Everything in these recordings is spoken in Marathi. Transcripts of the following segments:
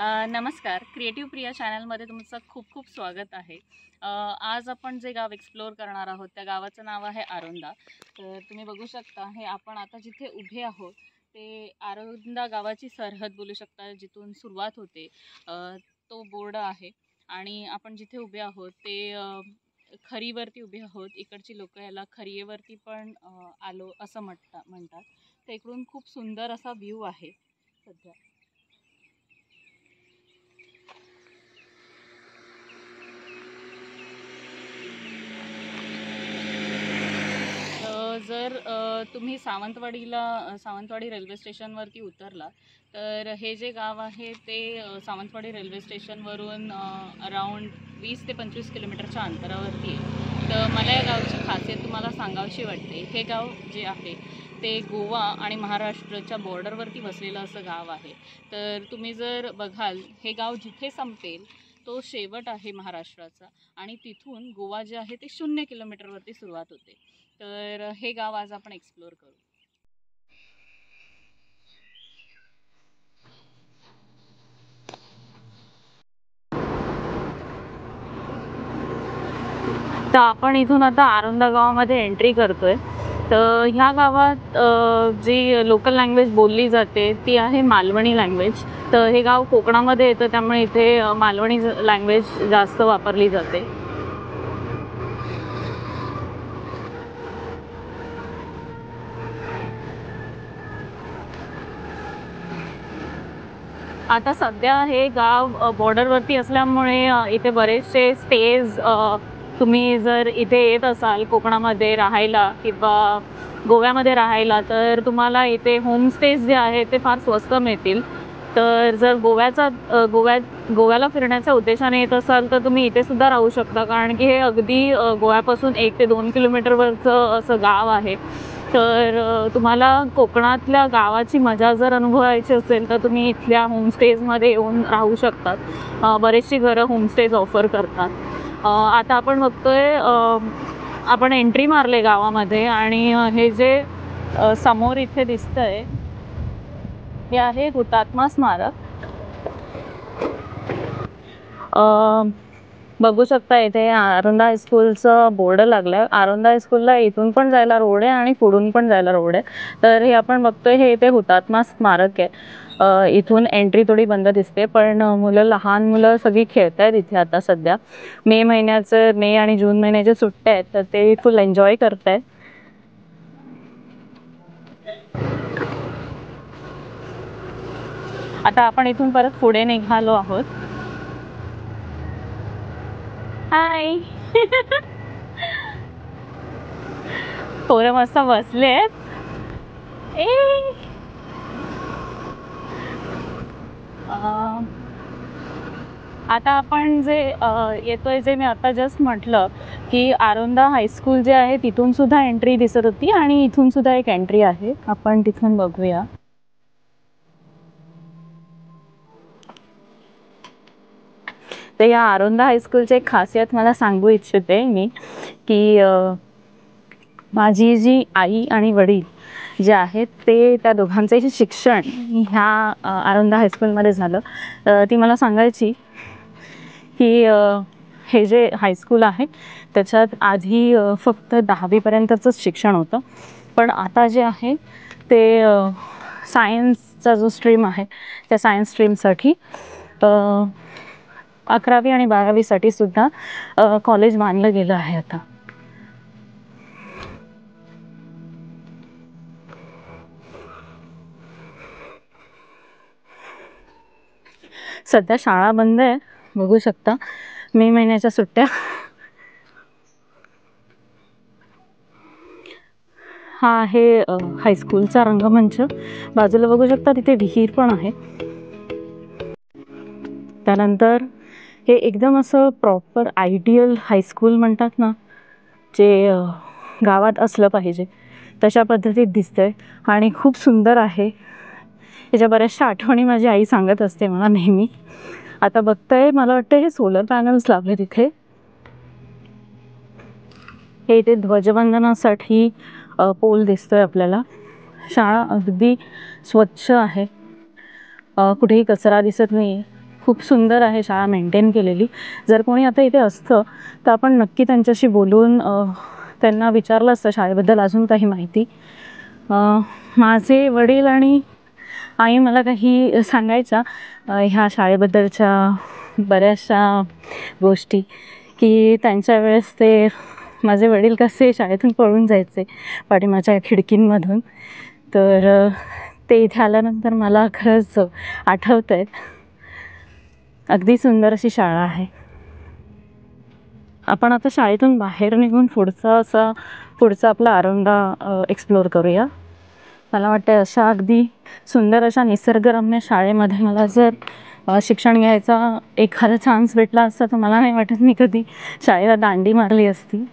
नमस्कार. क्रिएटिव्ह प्रिया चॅनलमध्ये तुमचं खूप खूप स्वागत आहे. आज आपण जे गाव एक्सप्लोअर करणार आहोत त्या गावाचं नाव आहे आरोंदा. तर तुम्ही बघू शकता हे आपण आता जिथे उभे आहोत ते आरोंदा गावाची सरहद बोलू शकता, जिथून सुरुवात होते. तो बोर्ड आहे आणि आपण जिथे उभे आहोत ते खरीवरती उभे आहोत. इकडची लोक याला खरियेवरती पण आलो असं म्हणतात. तर इकडून खूप सुंदर असा व्ह्यू आहे सध्या. जर तुम्ही सावंतवाडी रेल्वे स्टेशनवरती उतरला तर हे जे गाव आहे ते सावंतवाडी रेल्वे स्टेशनवरून अराऊंड 20 ते 25 किलोमीटरच्या अंतरावरती आहे. तर मला या गावची खासियत तुम्हाला सांगावीशी वाटते. हे गाव जे आहे ते गोवा आणि महाराष्ट्राच्या बॉर्डरवरती वसलेलं असं गाव आहे. तर तुम्ही जर बघाल हे गाव जिथे संपेल तो शेवट आहे महाराष्ट्राचा आणि तिथून गोवा जे आहे ते 0 किलोमीटरवरती सुरुवात होते. तर हे गाव आज आपण एक्सप्लोअर करू. तर आपण इथून आता आरोंदा गावामध्ये एंट्री करतोय. तर ह्या गावात जी लोकल लँग्वेज बोलली जाते ती आहे मालवणी लँग्वेज. तर हे गाव कोकणामध्ये येतं त्यामुळे इथे मालवणी लँग्वेज जास्त वापरली जाते. आता सध्या हे गाव बॉर्डरवरती असल्यामुळे इथे बरेचसे स्टेज तुम्ही जर इथे येत असाल कोकणामध्ये राहायला किंवा गोव्यामध्ये राहायला तर तुम्हाला इथे होमस्टेज जे आहे ते फार स्वस्त मिळतील. तर जर गोव्याला फिरण्याच्या उद्देशाने येत असाल तर तुम्ही इथे सुद्धा राहू शकता, कारण की हे अगदी गोव्यापासून 1 ते 2 किलोमीटरवरचं असं गाव आहे. तर तुम्हाला कोकणातल्या गावाची मजा जर अनुभवायची असेल तर तुम्ही इथल्या होमस्टेजमध्ये येऊन राहू शकतात. बरेचशी घरं होमस्टेज ऑफर करतात. आता आपण बघतोय आपण एंट्री मारले गावामध्ये आणि हे जे समोर इथे दिसतंय हे आहे हुतात्मा स्मारक. बघू शकता इथे आरोंदा हायस्कूलचं बोर्ड लागलाय. आरोंदा हायस्कूलला इथून पण जायला रोड आहे आणि पुढून पण जायला रोड आहे. तर हे आपण बघतोय हे इथे हुतात्मा स्मारक आहे. इथून एंट्री थोडी बंद दिसते, पण लहान मुलं सगळी खेळत आहेत इथे आता सध्या. मे आणि जून महिन्याच्या सुट्ट्या आहेत तर ते फुल एन्जॉय करत आहेत. आता आपण इथून परत पुढे निघालो आहोत. हाय. पोरं मस्त बसलेत. आता आपण जे येतोय, जे मी आता जस्ट म्हटलं की आरोंदा हायस्कूल जे आहे तिथून सुद्धा एंट्री दिसत होती आणि इथून सुद्धा एक एंट्री आहे. आपण तिथून बघूया. तर या आरोंदा हायस्कूलची एक खासियत मला सांगू इच्छिते मी की माझी जी आई आणि वडील जे आहेत ते त्या दोघांचंही शिक्षण ह्या आरोंदा हायस्कूलमध्ये झालं. ती मला सांगायची की हे जे हायस्कूल आहे त्याच्यात आधी फक्त 10वीपर्यंतचंच शिक्षण होतं, पण आता जे आहे ते सायन्सचा जो स्ट्रीम आहे त्या सायन्स स्ट्रीमसाठी 11वी आणि 12वीसाठी सुद्धा कॉलेज बांधलं गेलं आहे आता. सध्या शाळा बंद आहे, बघू शकता. मे महिन्याच्या सुट्ट्या. हा आहे हायस्कूलचा रंगमंच. बाजूला बघू शकता तिथे विहीर पण आहे. त्यानंतर हे एकदम असं प्रॉपर आयडियल हायस्कूल म्हणतात ना, जे गावात असलं पाहिजे तशा पद्धतीत दिसतंय आणि खूप सुंदर आहे. त्याच्या बऱ्याचशा आठवणी माझी आई सांगत असते मला नेहमी. आता बघताय, मला वाटतं हे सोलर पॅनल्स लावले तिथे. हे इथे ध्वजवंदनासाठी पोल दिसतोय आपल्याला. शाळा अगदी स्वच्छ आहे, कुठेही कचरा दिसत नाही. खूप सुंदर आहे शाळा मेंटेन केलेली. जर कोणी आता इथे असतं तर आपण नक्की त्यांच्याशी बोलून त्यांना विचारलं असतं शाळेबद्दल अजून काही माहिती. माझे वडील आणि आई मला काही सांगायच्या ह्या शाळेबद्दलच्या बऱ्याचशा गोष्टी, की त्यांच्या वेळेस ते माझे वडील कसे शाळेतून पळून जायचे पाठीमागच्या खिडकींमधून. तर ते इथे आल्यानंतर मला खरंच आठवतं आहे. अगदी सुंदर अशी शाळा आहे. आपण आता शाळेतून बाहेर निघून पुढचा आपला आरोंदा एक्सप्लोअर करूया. मला वाटतं अशा अगदी सुंदर अशा निसर्गरम्य शाळेमध्ये मला जर शिक्षण घ्यायचा एखादा चान्स भेटला असता तर मला नाही वाटत मी कधी शाळेला दांडी मारली असती.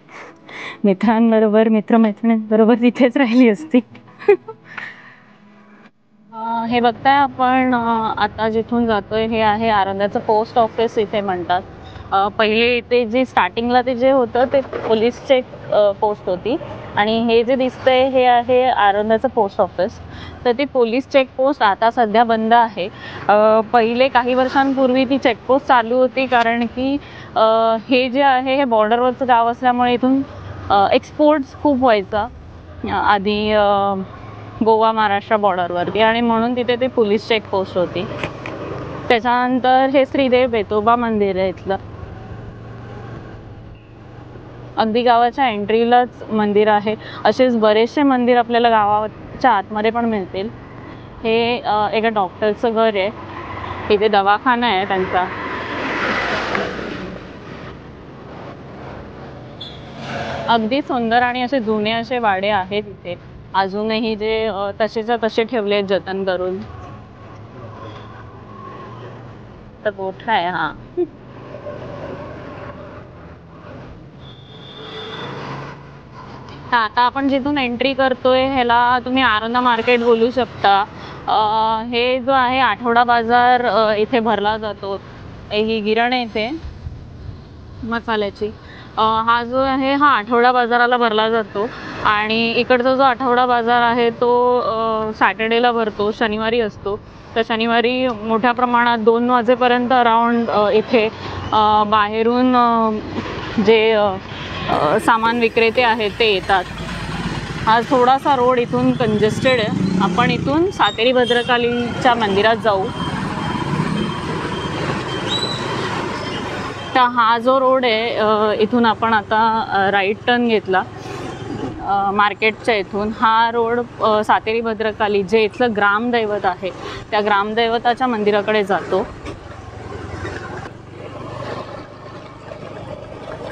मित्रांबरोबर मित्रमैत्रिणींबरोबर तिथेच राहिली असती. हे बघताय आपण आता जिथून जातोय हे आहे आरोंदाचं पोस्ट ऑफिस इथे म्हणतात. पहिले इथे जे स्टार्टिंगला ते जे होतं ते पोलीस चेक पोस्ट होती आणि हे जे दिसतंय हे आहे आरोंदाचं पोस्ट ऑफिस. तर ती पोलीस चेकपोस्ट आता सध्या बंद आहे. पहिले काही वर्षांपूर्वी ती चेकपोस्ट चालू होती कारण की हे जे आहे हे बॉर्डरवरचं गाव असल्यामुळे इथून एक्सपोर्ट्स खूप व्हायचा आधी गोवा महाराष्ट्र बॉर्डरवरती आणि म्हणून तिथे ते पोलीस चेकपोस्ट होती. त्याच्यानंतर हे श्रीदेव वेतोबा मंदिर आहे इथलं. अगदी गावाच्या एंट्रीलाच मंदिर आहे. असेच बरेचसे मंदिर आपल्याला गावाच्या आतमध्ये पण मिळतील. हे एका डॉक्टरचं घर आहे. इथे दवाखाना आहे त्यांचा. अगदी सुंदर आणि असे जुने असे वाडे आहेत इथे अजूनही जे तसेच्या तसे ठेवले आहेत जतन करून. तर मोठा आहे हा. आता आपण जिथून एंट्री करतोय ह्याला तुम्ही आरोंदा मार्केट बोलू शकता. हे जो आहे आठवडा बाजार इथे भरला जातो. ही गिरण आहे इथे मसाल्याची. हा जो आहे हा आठवडा बाजाराला भरला जातो आणि इकडचा जो आठवडा बाजार आहे तो सॅटर्डेला भरतो, शनिवारी असतो. तर शनिवारी मोठ्या प्रमाणात 2 वाजेपर्यंत अराउंड इथे बाहेरून जे सामान विक्रेते आहेत ते येतात. हा थोडासा रोड इथून कंजेस्टेड आहे. आपण इथून सातेरी भद्रकालीच्या मंदिरात जाऊ. तर हा जो रोड आहे इथून आपण आता राईट टर्न घेतला मार्केटच्या इथून. हा रोड सातेरी भद्रकाली जे इथलं ग्रामदैवत आहे त्या ग्रामदैवताच्या मंदिराकडे जातो.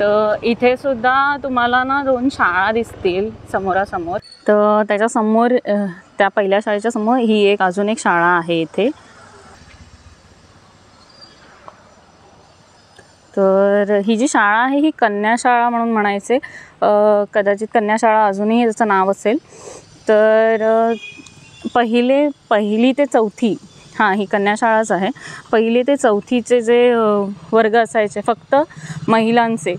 तर इथे सुद्धा तुम्हाला ना 2 शाळा दिसतील समोरासमोर. तर त्याच्यासमोर त्या पहिल्या शाळेच्या समोर ही अजून एक शाळा आहे इथे. तर ही जी शाळा आहे ही कन्या शाळा म्हणून म्हणायचे. कदाचित कन्या शाळा अजूनही त्याचं नाव असेल. तर पहिली ते चौथी हां ही कन्या शाळाच आहे. 1ली ते 4थीचे जे वर्ग असायचे फक्त महिलांचे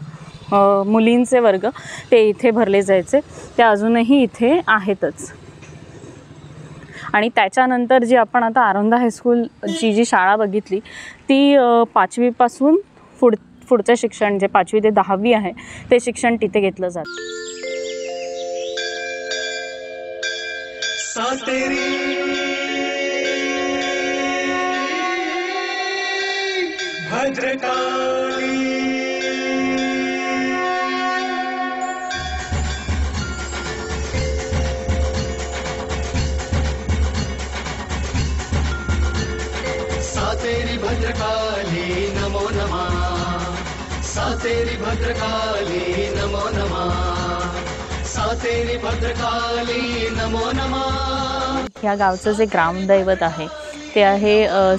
मुलींचे वर्ग ते इथे भरले जायचे. ते अजूनही इथे आहेतच. आणि त्याच्यानंतर जी आपण आता आरोंदा हायस्कूलची जी शाळा बघितली ती 5वीपासून पुढचं शिक्षण जे 5वी ते 10वी आहे ते शिक्षण तिथे घेतलं जातं. सातेरी भद्रकाली नमो नमः. सातेरी भद्रकाली नमो नमः. सातेरी भद्रकाली नमो नमः. ह्या गावचं जे ग्रामदैवत आहे ते आहे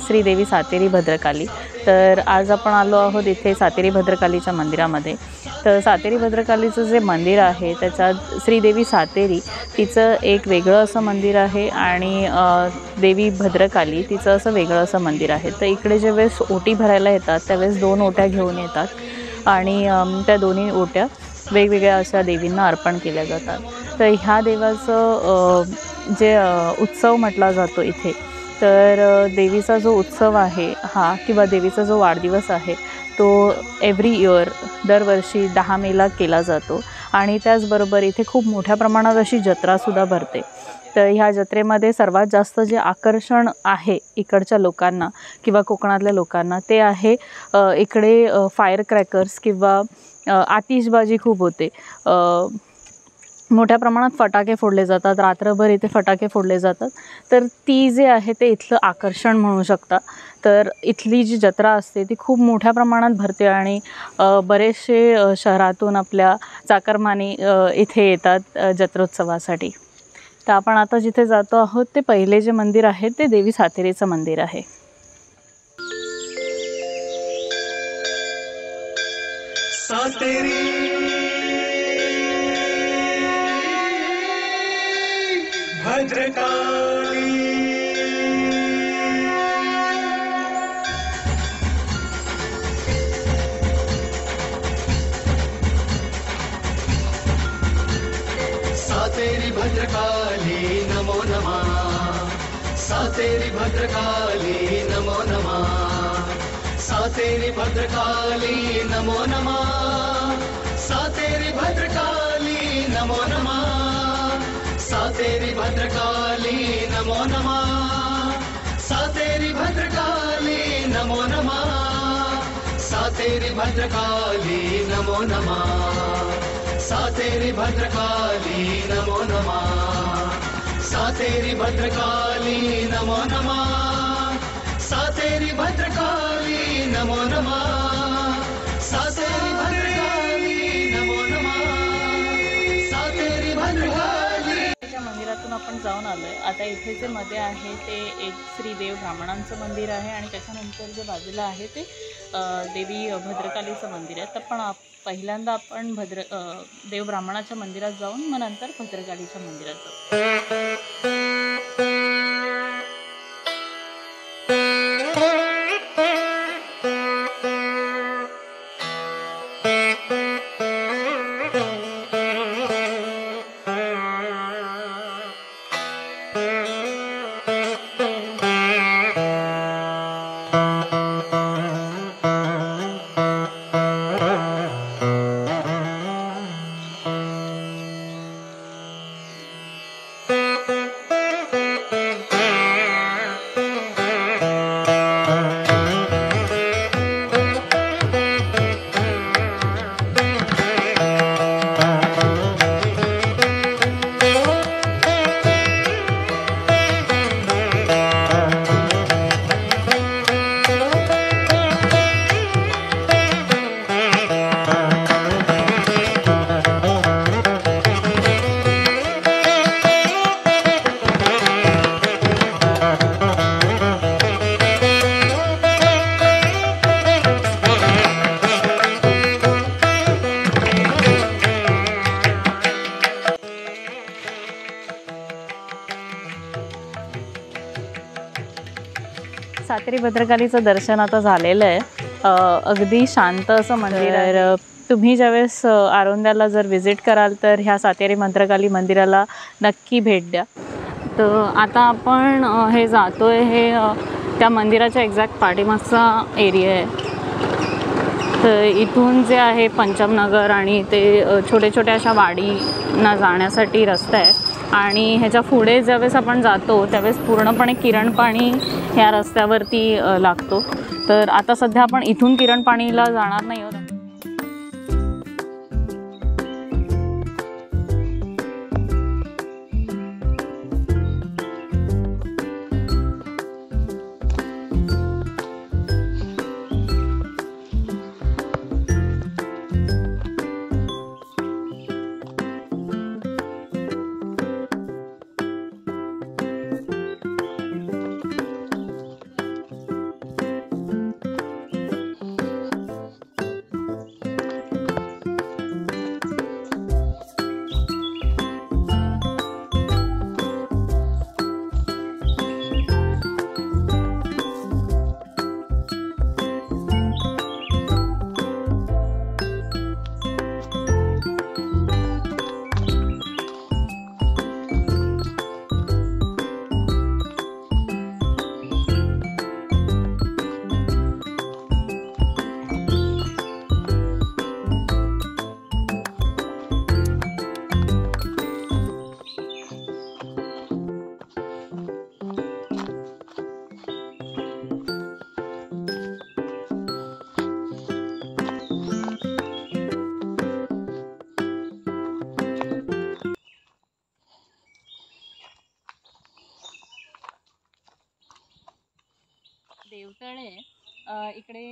श्रीदेवी सातेरी भद्रकाली. तर आज आपण आलो आहोत इथे सातेरी भद्रकालीच्या मंदिरामध्ये. तर सातेरी भद्रकालीचं जे मंदिर आहे त्याच्यात श्रीदेवी सातेरी तिचं एक वेगळं असं मंदिर आहे आणि देवी भद्रकाली तिचं असं वेगळं असं मंदिर आहे. तर इकडे ज्यावेळेस ओटी भरायला येतात त्यावेळेस 2 ओट्या घेऊन येतात आणि त्या दोन्ही ओट्या वेगवेगळ्या अशा देवींना अर्पण केल्या जातात. तर ह्या देवाचं जे उत्सव म्हटला जातो इथे तर देवीचा जो उत्सव आहे हा किंवा देवीचा जो वाढदिवस आहे तो एव्हरी इयर दरवर्षी 10 मेला केला जातो आणि त्याचबरोबर इथे खूप मोठ्या प्रमाणात अशी जत्रासुद्धा भरते. तर ह्या जत्रेमध्ये सर्वात जास्त जे आकर्षण आहे इकडच्या लोकांना किंवा कोकणातल्या लोकांना ते आहे इकडे फायर क्रॅकर्स किंवा आतिषबाजी खूप होते. मोठ्या प्रमाणात फटाके फोडले जातात, रात्रभर इथे फटाके फोडले जातात. तर ती जे आहे ते इथलं आकर्षण म्हणू शकता. तर इथली जी जत्रा असते ती खूप मोठ्या प्रमाणात भरते आणि बरेचसे शहरातून आपल्या चाकरमानी इथे येतात जत्रोत्सवासाठी. तर आपण आता जिथे जातो आहोत ते पहिले जे मंदिर आहे ते देवी सातेरीचं मंदिर आहे. सातेरी भद्रकाली सातेरी भद्रकाली नमो नमः सातेरी भद्रकाली नमो नमः सातेरी भद्रकाली नमो नमः सातेरी भद्रकाली नमो नमः सातेरी भद्रकाली नमो नमः सातेरी भद्रकाली नमो नमः सातेरी भद्रकाली नमो नमः सातेरी भद्रकाली नमो नमः सातेरी भद्रकाली नमो नमः सातेरी भद्रकाली नमो नमः सातेरी भद्रकाली नमो नमः सातेरी भद्रकाली. मंदिरातून आपण जाऊन आलोय. आता इथे जे मध्ये आहे ते एक श्री देव ब्राह्मणांचं मंदिर आहे आणि त्याच्यानंतर जे बाजूला आहे ते देवी भद्रकालीचं मंदिर आहे. तर पण पहिल्यांदा आपण देव ब्राह्मणाच्या मंदिरात जाऊन मग नंतर भद्रकालीच्या मंदिरात जाऊ. सातेरी भद्रकालीचं दर्शन आता झालेलं आहे. अगदी शांत असं मंदिर आहे. तुम्ही ज्यावेळेस आरोंद्याला जर व्हिजिट कराल तर ह्या सातेरी भद्रकाली मंदिराला नक्की भेट द्या. तर आता आपण हे जातोय हे त्या मंदिराच्या एक्झॅक्ट पाठीमागचा एरिया आहे. तर इथून जे आहे पंचमनगर आणि ते छोटे छोट्या अशा वाडीना जाण्यासाठी रस्ता आहे आणि ह्याच्या पुढे ज्यावेळेस आपण जातो त्यावेळेस पूर्णपणे किरणपाणी ह्या रस्त्यावरती लागतो. तर आता सध्या आपण इथून किरणपाणीला जाणार नाही आहोत. इकडे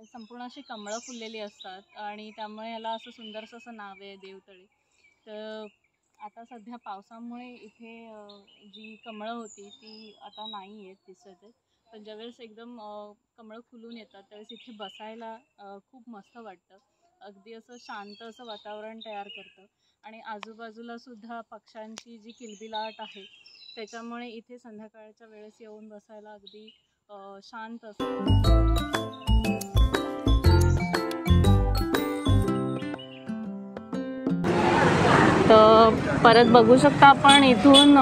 संपूर्ण अशी कमळं फुललेली असतात आणि त्यामुळे याला असं सुंदरसं असं नाव आहे देवतळी. तर आता सध्या पावसामुळे इथे जी कमळं होती ती आता नाही आहेत दिसत आहेत. पण ज्यावेळेस एकदम कमळं फुलून येतात त्यावेळेस इथे बसायला खूप मस्त वाटतं. अगदी असं शांत असं वातावरण तयार करतं आणि आजूबाजूला सुद्धा पक्ष्यांची जी किलबिलाट आहे त्याच्यामुळे इथे संध्याकाळच्या वेळेस येऊन बसायला अगदी शांत असतं. तर परत बघू शकता आपण इथून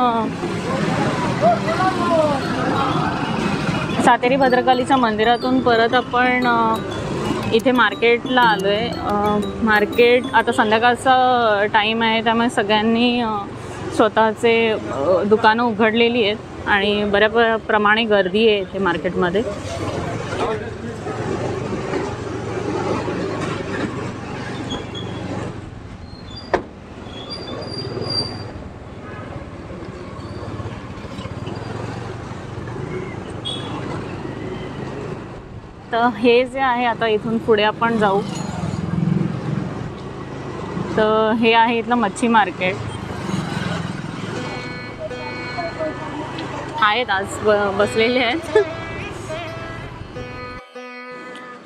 सातेरी भद्रकालीच्या मंदिरातून परत आपण इथे मार्केटला आलो आहे. मार्केट आता संध्याकाळचा टाईम आहे त्यामुळे सगळ्यांनी स्वतःचे दुकानं उघडलेली आहेत आणि बऱ्या प्रमाणे गर्दी आहे इथे मार्केटमध्ये. तर हे जे आहे आता इथून पुढे आपण जाऊ तर हे आहे इथलं मच्छी मार्केट. आहेत आज बसलेले आहेत.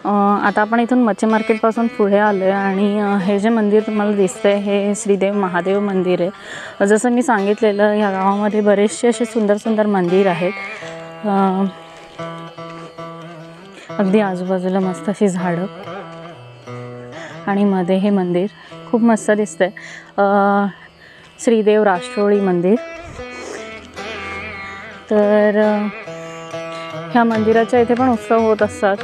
आता आपण इथून मच्छी मार्केटपासून पुढे आलो आहे आणि हे जे मंदिर तुम्हाला दिसतं आहे हे श्रीदेव महादेव मंदिर आहे. जसं मी सांगितलेलं ह्या गावामध्ये बरेचसे असे सुंदर सुंदर मंदिर आहेत. अगदी आजूबाजूला मस्त अशी झाडं आणि मध्ये हे मंदिर खूप मस्त दिसतंय. श्रीदेव राष्ट्रोळी मंदिर. तर ह्या मंदिराच्या इथे पण उत्सव होत असतात.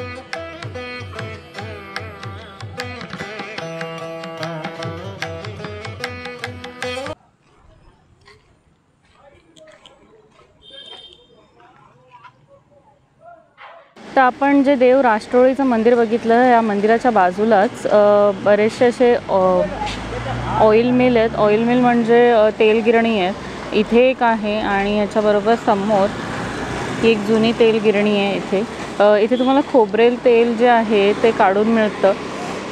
तर आपण जे देव राष्ट्रोळीचं मंदिर बघितलं या मंदिराच्या बाजूलाच बरेचसे असे ऑइल मिल आहेत. ऑइल मिल म्हणजे तेल गिरणी आहेत. इथे एक आहे आणि याच्याबरोबर समोर एक जुनी तेल गिरणी आहे. इथे तुम्हाला खोबरेल तेल जे आहे ते काढून मिळतं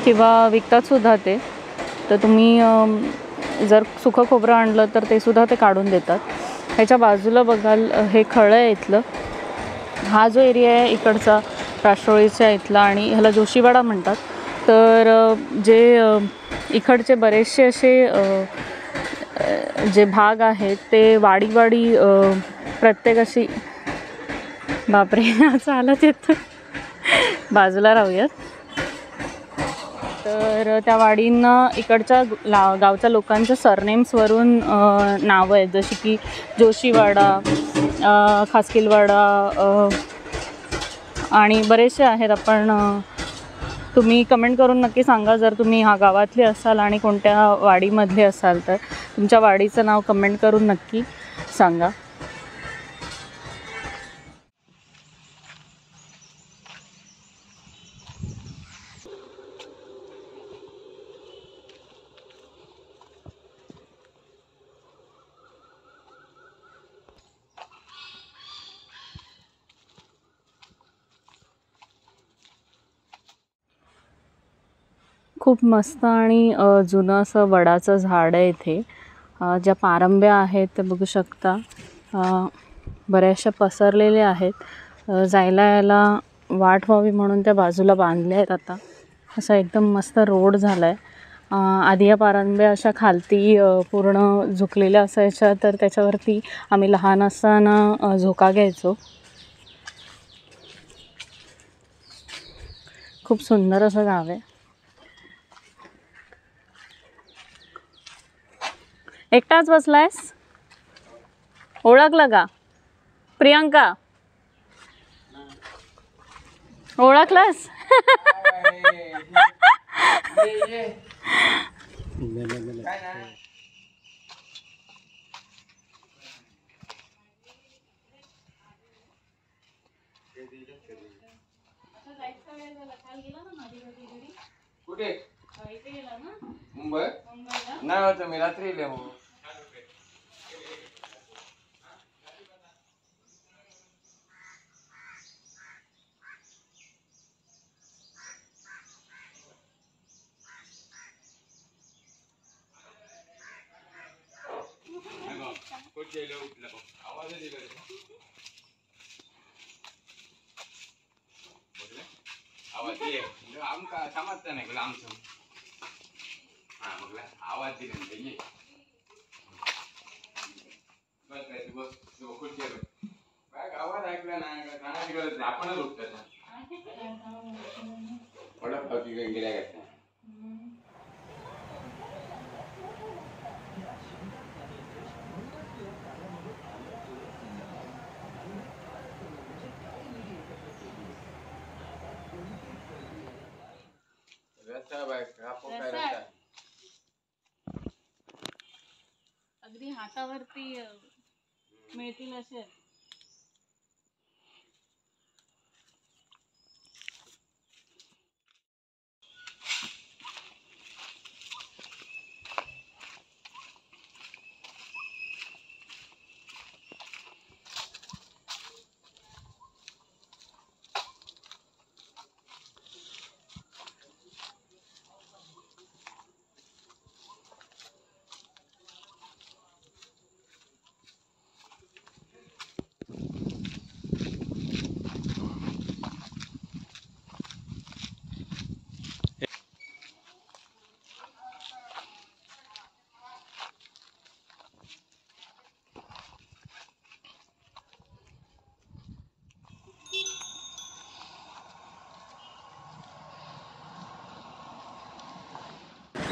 किंवा विकतात सुद्धा ते. तर तुम्ही जर सुकं खोबरं आणलं तर ते सुद्धा ते काढून देतात. ह्याच्या बाजूला बघाल हे खळं आहे इथलं. हा जो एरिया आहे इकडचा राष्ट्रोळीच्या इथला आणि ह्याला जोशीवाडा म्हणतात. तर जे इकडचे बरेचसे असे जे भाग आहेत ते वाडी प्रत्येक अशी बापरे चालत येतं बाजूला राहूयात. तर त्या वाडींना इकडच्या गावच्या लोकांच्या सरनेम्सवरून नावं आहेत जशी की जोशीवाडा, खासकीलवाडा आणि बरेचसे आहेत. तुम्ही कमेंट करून नक्की सांगा जर तुम्ही ह्या गावातले असाल आणि कोणत्या वाडीमधले असाल तर तुमच्या वाडीचं नाव कमेंट करून नक्की सांगा. खूप मस्त आणि जुनं असं वडाचं झाड आहे इथे. ज्या पारंब्या आहेत ते बघू शकता बऱ्याचशा पसरलेल्या आहेत. जायला यायला वाट व्हावी म्हणून त्या बाजूला बांधल्या आहेत. आता असा एकदम मस्त रोड झाला आहे. आधी या पारंब्या अशा खालती पूर्ण झुकलेल्या असायच्या तर त्याच्यावरती आम्ही लहान असताना झोका घ्यायचो. खूप सुंदर असं गाव आहे. एकटाच बसलायस? ओळखलं का? प्रियंका ओळखलंस? कुठे मुंबई नाही होतं मी रात्री येईल. उठलेलं उठलं बघ. आवाज दिला बघलं आवाज ये आमका समजता नाही गेला आमचं. हा बघला आवाज दिला नाही ये बस काय बस खुर्ची काय आवाज ऐकला ना कानाची गरज नाही आपणच उठतात ना पडत होती गेल्या का रस्ता बाय कापो काय रस्ता अगदी हातावरती मिळतील असे.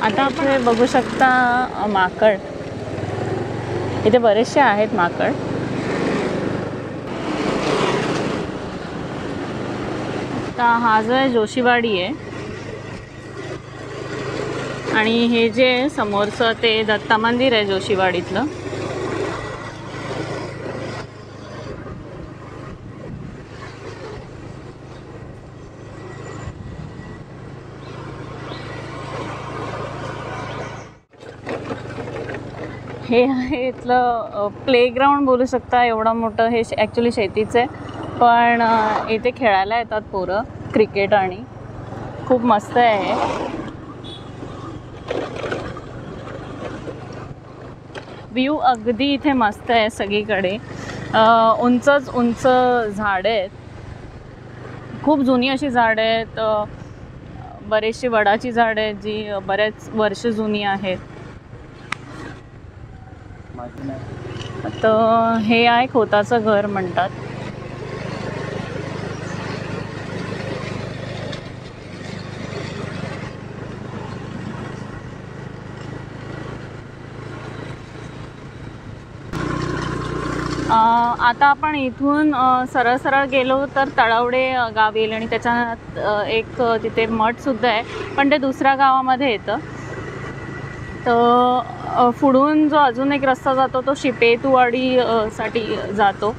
आता आपण बघू शकता माकड. इथे बरेचसे आहेत माकड. आता हा जो आहे जोशीवाडी आहे आणि हे जे समोरचं ते दत्ता मंदिर आहे जोशीवाडीतलं. हे आहे इथलं प्लेग्राऊंड बोलू शकता. एवढं मोठं हे ॲक्च्युली शेतीचं आहे पण इथे खेळायला येतात पोरं क्रिकेट आणि खूप मस्त आहे. व्ह्यू अगदी इथे मस्त आहे सगळीकडे. उंचच उंच झाडं आहेत. खूप जुनी अशी झाडं आहेत. बरेचशी वडाची झाडं आहेत जी बऱ्याच वर्ष जुनी आहेत. तर हे आहे खोताचं घर म्हणतात. आता आपण इथून सरळ सरळ गेलो तर तळवडे गाव येईल आणि त्याच्यात एक तिथे मठसुद्धा आहे पण ते दुसऱ्या गावामध्ये येतं. तर पुढून जो अजून एक रस्ता जातो तो शिपेतुवाडी साठी जातो.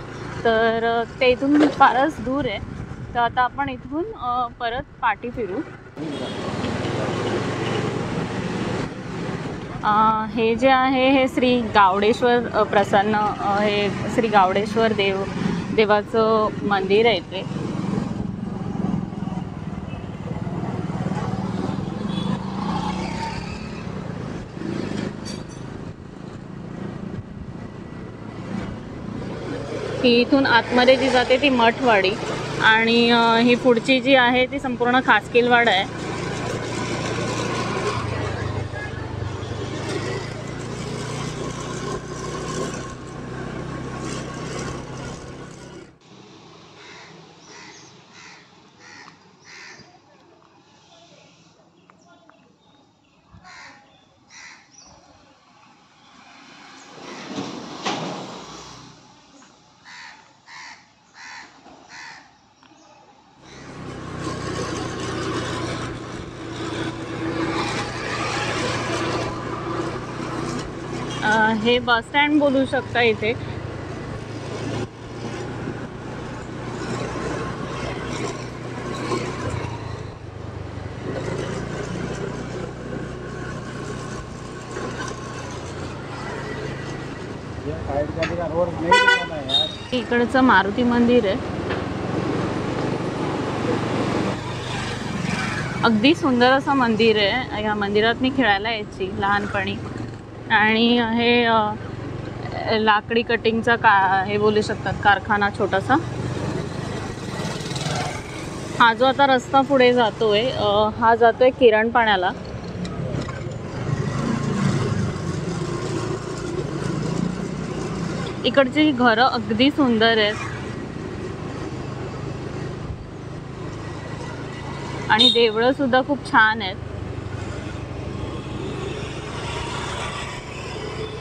तर ते इथून फारच दूर आहे. तर आता आपण इथून परत पाठी फिरू. हे जे आहे हे श्री गावडेश्वर प्रसन्न हे श्री गावडेश्वर देवाचं मंदिर आहे इथे. ही इथून आतमध्ये जी जाते ती मठवाडी आणि ही पुढची जी आहे ती संपूर्ण खासकीलवाड आहे. हे बस स्टँड बोलू शकता इथे. इकडचं मारुती मंदिर आहे. अगदी सुंदर असं मंदिर आहे. या मंदिरात मी खेळायला यायची लहानपणी आणि हे लाकडी कटिंगचा हे बोलू शकतात कारखाना छोटासा. हा जो आता रस्ता पुढे जातोय हा जातोय किरण पाण्याला. इकडची घरं अगदी सुंदर आहेत आणि देवळं सुद्धा खूप छान आहेत.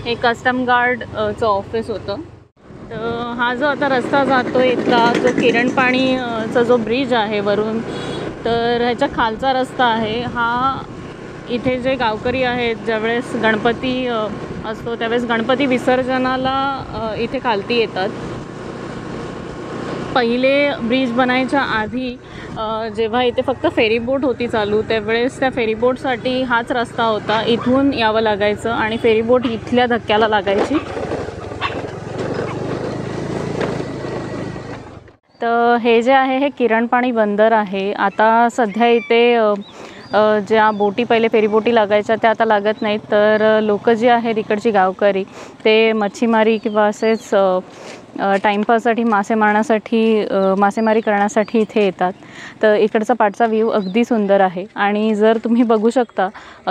हे कस्टम गार्डचं ऑफिस होतं. तर हा जो आता रस्ता जातो इथला जो किरण पाणीचा जो ब्रिज आहे वरून, तर ह्याच्या खालचा रस्ता आहे हा. इथे जे गावकरी आहेत ज्यावेळेस गणपती असतो त्यावेळेस गणपती विसर्जनाला इथे खालती येतात. पहिले ब्रिज बनायच्या आधी जेव्हा इथे फक्त फेरीबोट होती चालू त्यावेळेस त्या फेरीबोटसाठी हाच रस्ता होता. इथून यावं लागायचं आणि फेरीबोट इथल्या धक्क्याला लागायची. तर हे जे आहे हे किरण पाणी बंदर आहे. आता सध्या इथे ज्या बोटी पहिले फेरीबोटी लागायच्या त्या आता लागत नाहीत. तर लोक जी आहेत इकडची गावकरी ते मच्छीमारी किंवा असेच टाईमपाससाठी मासेमारी करण्यासाठी इथे येतात. तर इकडचा पाठचा व्ह्यू अगदी सुंदर आहे. आणि जर तुम्ही बघू शकता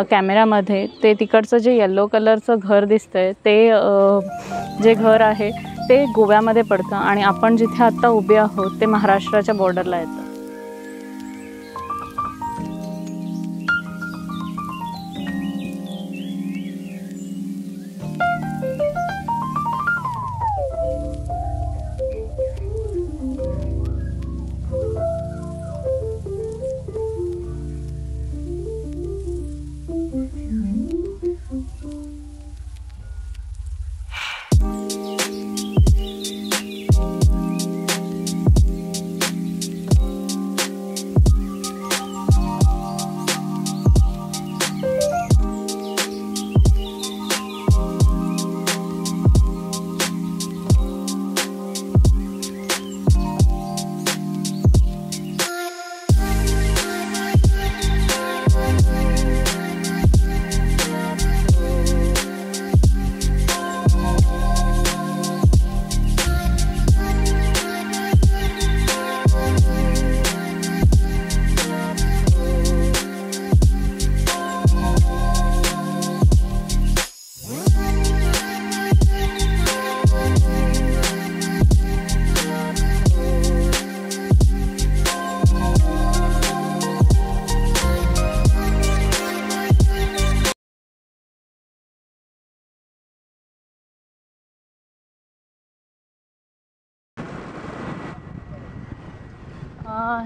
कॅमेऱ्यामध्ये ते तिकडचं जे येल्लो कलरचं घर दिसतंय ते जे घर आहे ते गोव्यामध्ये पडतं आणि आपण जिथे आत्ता उभे आहोत ते महाराष्ट्राच्या बॉर्डरला येतं.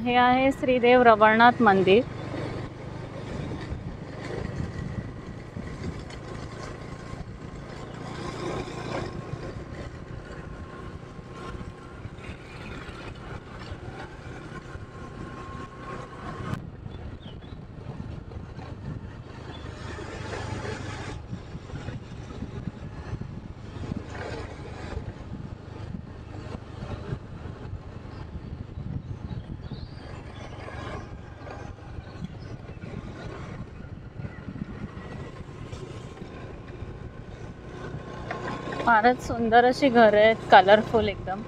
हे आहे श्रीदेव रवळनाथ मंदिर. फारच सुंदर अशी घरं आहेत, कलरफुल एकदम.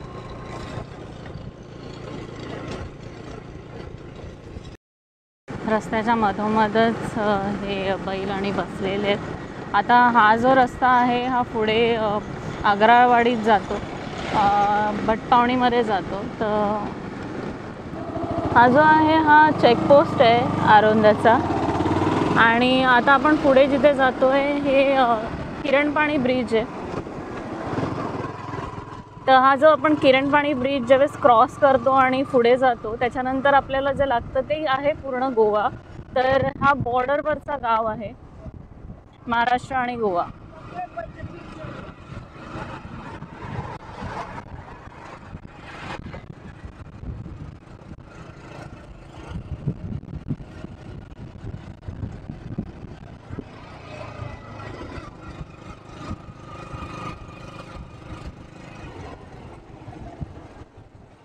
रस्त्याच्या मधोमधच हे बैल आणि बसलेले आहेत. आता हा जो रस्ता आहे हा पुढे आग्रावाडीत जातो, भटपावणीमध्ये जातो. तर हा जो आहे हा चेकपोस्ट आहे आरोंदाचा. आणि आता आपण पुढे जिथे जातो आहे हे किरण पाणी ब्रिज आहे. तर हा जो आपण किरण पाणी ब्रिज ज्यावेळेस क्रॉस करतो आणि पुढे जातो त्याच्यानंतर आपल्याला जे लागतं ते आहे पूर्ण गोवा. तर हा बॉर्डरवरचा गाव आहे महाराष्ट्र आणि गोवा.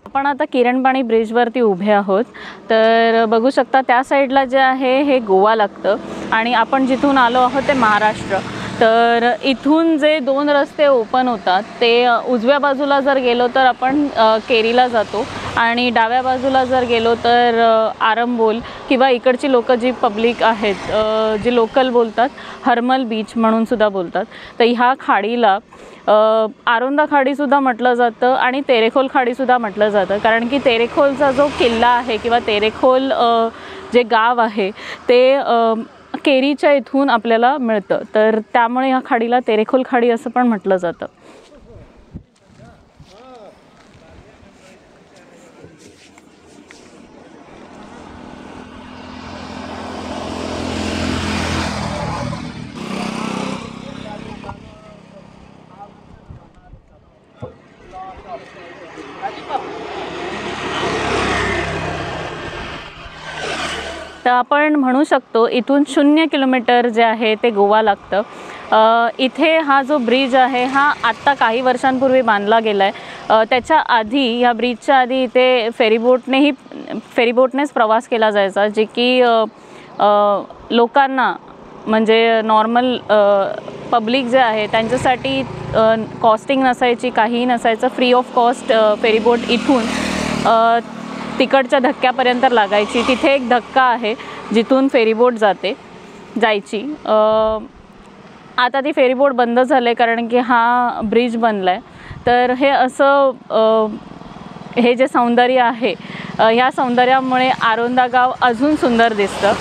आपण आता किरण पाणी ब्रिजवरती उभे आहोत. तर बघू शकता त्या साईडला जे आहे हे गोवा लागतं आणि आपण जिथून आलो आहोत ते महाराष्ट्र. तर इथून जे 2 रस्ते ओपन होतात ते उजव्या बाजूला जर गेलो तर आपण केरीला जातो आणि डाव्या बाजूला जर गेलो तर आरंबोल किंवा इकडची लोकं जी पब्लिक आहेत जे लोकल बोलतात हर्मल बीच म्हणून सुद्धा बोलतात. तर ह्या खाडीला आरोंदा खाडीसुद्धा म्हटलं जातं आणि तेरेखोल खाडीसुद्धा म्हटलं जातं, कारण की तेरेखोलचा जो किल्ला आहे किंवा तेरेखोल जे गाव आहे ते केरीच्या इथून आपल्याला मिळतं. तर त्यामुळे ह्या खाडीला तेरेखोल खाडी असं पण म्हटलं जातं. तर आपण म्हणू शकतो इथून 0 किलोमीटर जे आहे ते गोवा लागतं. इथे हा जो ब्रिज आहे हा आत्ता काही वर्षांपूर्वी बांधला गेला आहे. त्याच्या आधी ह्या ब्रिजच्या आधी इथे फेरीबोटनेच प्रवास केला जायचा, जे की लोकांना म्हणजे नॉर्मल पब्लिक जे आहे त्यांच्यासाठी कॉस्टिंग नसायची, काहीही नसायचं. फ्री ऑफ कॉस्ट फेरीबोट इथून तिकडच्या धक्क्यापर्यंत लागायची. तिथे एक धक्का आहे जिथून फेरीबोट जायची. आता ती फेरीबोट बंद झाले कारण की हा ब्रिज बनला आहे. तर हे असं हे जे सौंदर्य आहे ह्या सौंदर्यामुळे आरोंदा गाव अजून सुंदर दिसतं.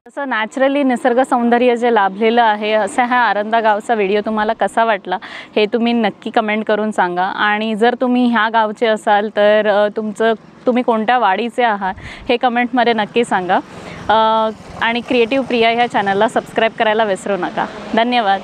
असं नॅचरली निसर्ग सौंदर्य जे लाभलेलं आहे असा हा आरोंदा गावचा व्हिडिओ तुम्हाला कसा वाटला हे तुम्ही नक्की कमेंट करून सांगा. आणि जर तुम्ही ह्या गावचे असाल तर तुम्ही कोणत्या वाडीचे आहात हे कमेंटमध्ये नक्की सांगा. आणि क्रिएटिव्ह प्रिया ह्या चॅनलला सबस्क्राईब करायला विसरू नका. धन्यवाद.